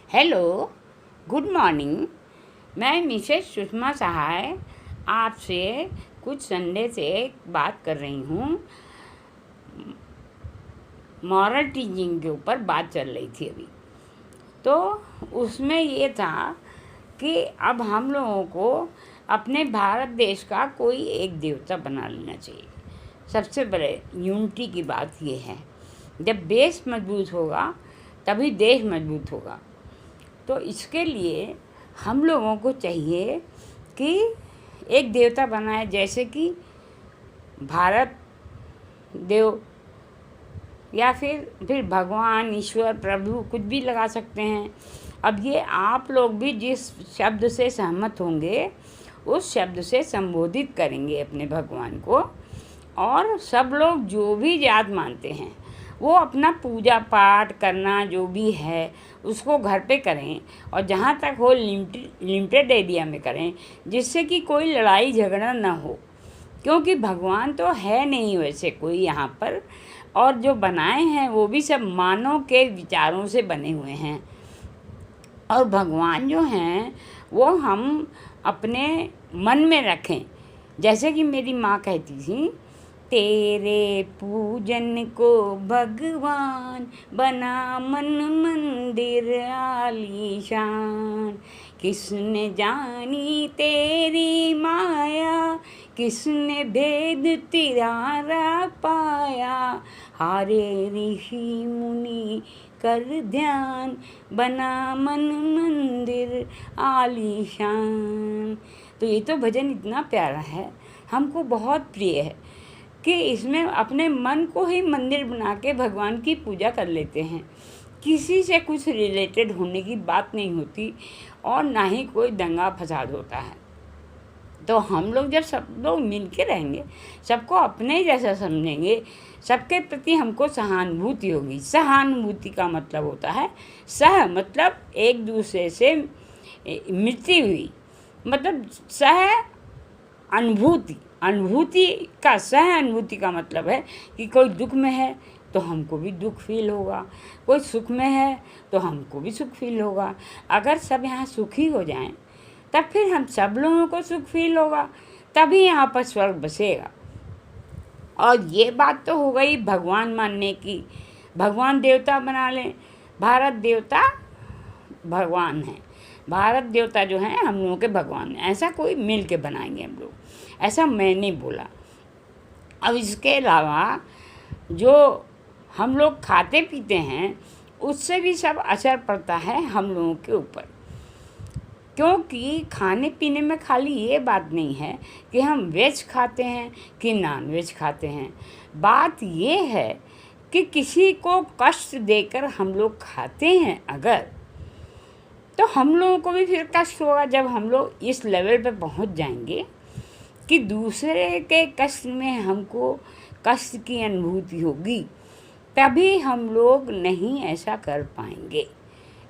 Hello, good morning. मैं Mrs Sushma सहाय आपसे कुछ संडे से बात कर रही हूँ। मॉरल टीचिंग के ऊपर बात चल रही थी अभी, तो उसमें ये था कि अब हम लोगों को अपने भारत देश का कोई एक देवता बना लेना चाहिए। सबसे बड़े यूनिटी की बात ये है, जब बेस मजबूत होगा तभी देश मजबूत होगा। तो इसके लिए हम लोगों को चाहिए कि एक देवता बनाए, जैसे कि भारत देव या फिर भगवान, ईश्वर, प्रभु, कुछ भी लगा सकते हैं। अब ये आप लोग भी जिस शब्द से सहमत होंगे उस शब्द से संबोधित करेंगे अपने भगवान को, और सब लोग जो भी जात मानते हैं वो अपना पूजा पाठ करना जो भी है उसको घर पे करें, और जहाँ तक हो लिमिटेड एरिया में करें, जिससे कि कोई लड़ाई झगड़ा ना हो। क्योंकि भगवान तो है नहीं वैसे कोई यहाँ पर, और जो बनाए हैं वो भी सब मानव के विचारों से बने हुए हैं। और भगवान जो हैं वो हम अपने मन में रखें। जैसे कि मेरी माँ कहती थी, तेरे पूजन को भगवान बना मन मंदिर आलीशान, किसने जानी तेरी माया, किसने भेद तिरारा पाया, हारे ऋषि मुनि कर ध्यान, बना मन मंदिर आलीशान। तो ये तो भजन इतना प्यारा है, हमको बहुत प्रिय है कि इसमें अपने मन को ही मंदिर बना के भगवान की पूजा कर लेते हैं। किसी से कुछ रिलेटेड होने की बात नहीं होती और ना ही कोई दंगा फसाद होता है। तो हम लोग जब सब लोग मिल के रहेंगे, सबको अपने जैसा समझेंगे, सबके प्रति हमको सहानुभूति होगी। सहानुभूति का मतलब होता है सह, मतलब एक दूसरे से मिलती हुई, मतलब सह अनुभूति। अनुभूति का, सह अनुभूति का मतलब है कि कोई दुख में है तो हमको भी दुख फील होगा, कोई सुख में है तो हमको भी सुख फील होगा। अगर सब यहाँ सुखी हो जाएं तब फिर हम सब लोगों को सुख फील होगा, तभी यहाँ पर स्वर्ग बसेगा। और ये बात तो हो गई भगवान मानने की, भगवान देवता बना लें। भारत देवता भगवान है, भारत देवता जो हैं हम लोगों के भगवान हैं। ऐसा कोई मिल के बनाएंगे हम लोग, ऐसा मैंने बोला। अब इसके अलावा जो हम लोग खाते पीते हैं उससे भी सब असर पड़ता है हम लोगों के ऊपर। क्योंकि खाने पीने में खाली ये बात नहीं है कि हम वेज खाते हैं कि नॉन वेज खाते हैं। बात ये है कि किसी को कष्ट देकर हम लोग खाते हैं अगर, तो हम लोगों को भी फिर कष्ट होगा। जब हम लोग इस लेवल पे पहुंच जाएंगे कि दूसरे के कष्ट में हमको कष्ट की अनुभूति होगी, तभी हम लोग नहीं ऐसा कर पाएंगे।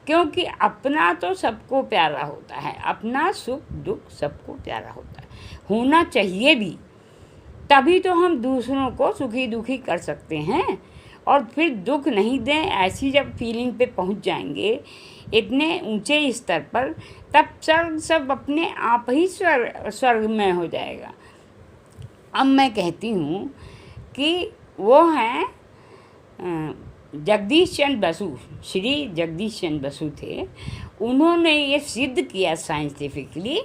क्योंकि अपना तो सबको प्यारा होता है, अपना सुख दुख सबको प्यारा होता है, होना चाहिए भी। तभी तो हम दूसरों को सुखी दुखी कर सकते हैं। और फिर दुख नहीं दें, ऐसी जब फीलिंग पे पहुंच जाएंगे इतने ऊंचे स्तर पर, तब सब अपने आप ही स्वर्ग में हो जाएगा। अब मैं कहती हूँ कि वो हैं जगदीश चंद्र बसु, श्री जगदीश चंद्र बसु थे। उन्होंने ये सिद्ध किया साइंटिफिकली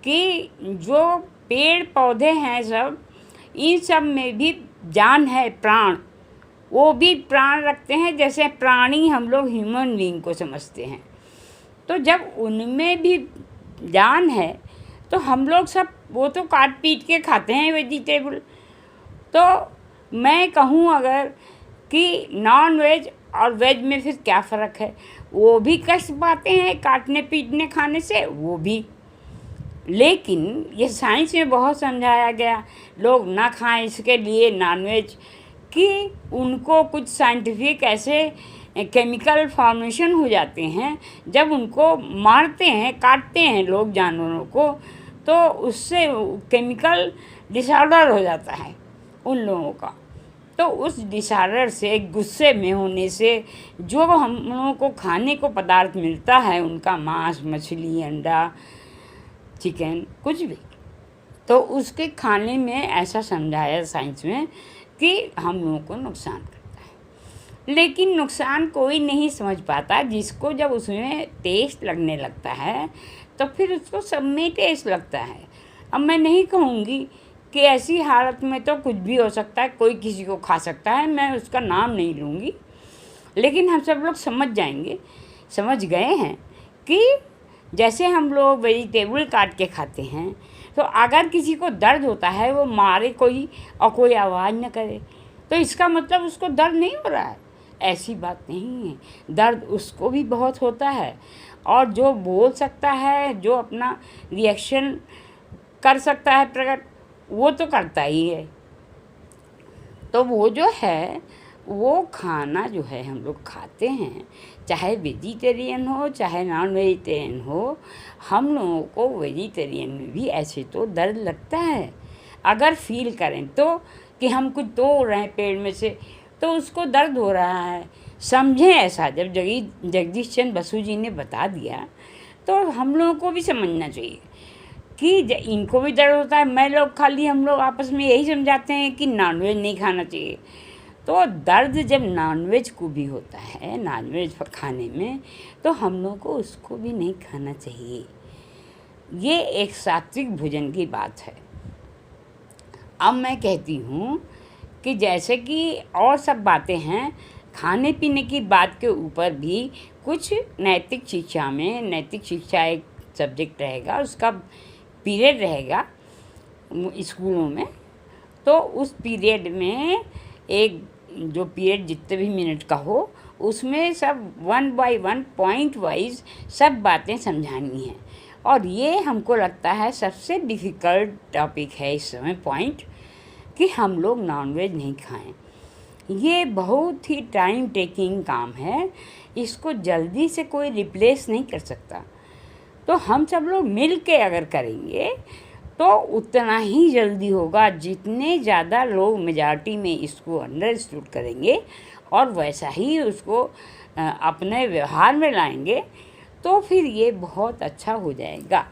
कि जो पेड़ पौधे हैं सब, इन सब में भी जान है, प्राण, वो भी प्राण रखते हैं जैसे प्राणी हम लोग ह्यूमन बीइंग को समझते हैं। तो जब उनमें भी जान है तो हम लोग सब वो तो काट पीट के खाते हैं वेजिटेबल। तो मैं कहूँ अगर कि नॉन वेज और वेज में फिर क्या फ़र्क है, वो भी कष्ट पाते हैं काटने पीटने खाने से, वो भी। लेकिन ये साइंस में बहुत समझाया गया, लोग ना खाएं इसके लिए नॉन वेज, कि उनको कुछ साइंटिफिक ऐसे केमिकल फॉर्मेशन हो जाते हैं जब उनको मारते हैं, काटते हैं लोग जानवरों को, तो उससे केमिकल डिसऑर्डर हो जाता है उन लोगों का। तो उस डिसऑर्डर से, गुस्से में होने से, जो हम लोगों को खाने को पदार्थ मिलता है, उनका मांस, मछली, अंडा, चिकन, कुछ भी, तो उसके खाने में ऐसा समझाया साइंस में कि हम लोगों को नुकसान करता है। लेकिन नुकसान कोई नहीं समझ पाता, जिसको जब उसमें टेस्ट लगने लगता है तो फिर उसको सब में टेस्ट लगता है। अब मैं नहीं कहूँगी कि ऐसी हालत में तो कुछ भी हो सकता है, कोई किसी को खा सकता है, मैं उसका नाम नहीं लूँगी, लेकिन हम सब लोग समझ गए हैं कि जैसे हम लोग वेजिटेबल काट के खाते हैं, तो अगर किसी को दर्द होता है, वो मारे कोई और कोई आवाज़ न करे, तो इसका मतलब उसको दर्द नहीं हो रहा है। ऐसी बात नहीं है, दर्द उसको भी बहुत होता है, और जो बोल सकता है, जो अपना रिएक्शन कर सकता है प्रकट, वो तो करता ही है। तो वो जो है, वो खाना जो है हम लोग खाते हैं, चाहे वेजिटेरियन हो चाहे नॉन वेजिटेरियन हो, हम लोगों को वेजिटेरियन में भी ऐसे तो दर्द लगता है। अगर फील करें तो कि हम कुछ तोड़ रहे हैं पेड़ में से, तो उसको दर्द हो रहा है, समझें ऐसा। जब जगदीश चंद्र बसु जी ने बता दिया, तो हम लोगों को भी समझना चाहिए कि इनको भी दर्द होता है। मैं लोग खाली हम लोग आपस में यही समझाते हैं कि नॉनवेज नहीं खाना चाहिए, तो दर्द जब नॉनवेज को भी होता है, नॉनवेज खाने में, तो हम लोग को उसको भी नहीं खाना चाहिए। ये एक सात्विक भोजन की बात है। अब मैं कहती हूँ कि जैसे कि और सब बातें हैं, खाने पीने की बात के ऊपर भी कुछ नैतिक शिक्षा में, नैतिक शिक्षा एक सब्जेक्ट रहेगा, उसका पीरियड रहेगा स्कूलों में। तो उस पीरियड में एक जो पीरियड जितने भी मिनट का हो, उसमें सब 1 by 1 पॉइंट वाइज सब बातें समझानी है। और ये हमको लगता है सबसे डिफ़िकल्ट टॉपिक है इस समय पॉइंट, कि हम लोग नॉनवेज नहीं खाएं। ये बहुत ही टाइम टेकिंग काम है, इसको जल्दी से कोई रिप्लेस नहीं कर सकता। तो हम सब लोग मिल के अगर करेंगे तो उतना ही जल्दी होगा, जितने ज़्यादा लोग मेजॉरिटी में इसको अंडरस्टूड करेंगे और वैसा ही उसको अपने व्यवहार में लाएंगे, तो फिर ये बहुत अच्छा हो जाएगा।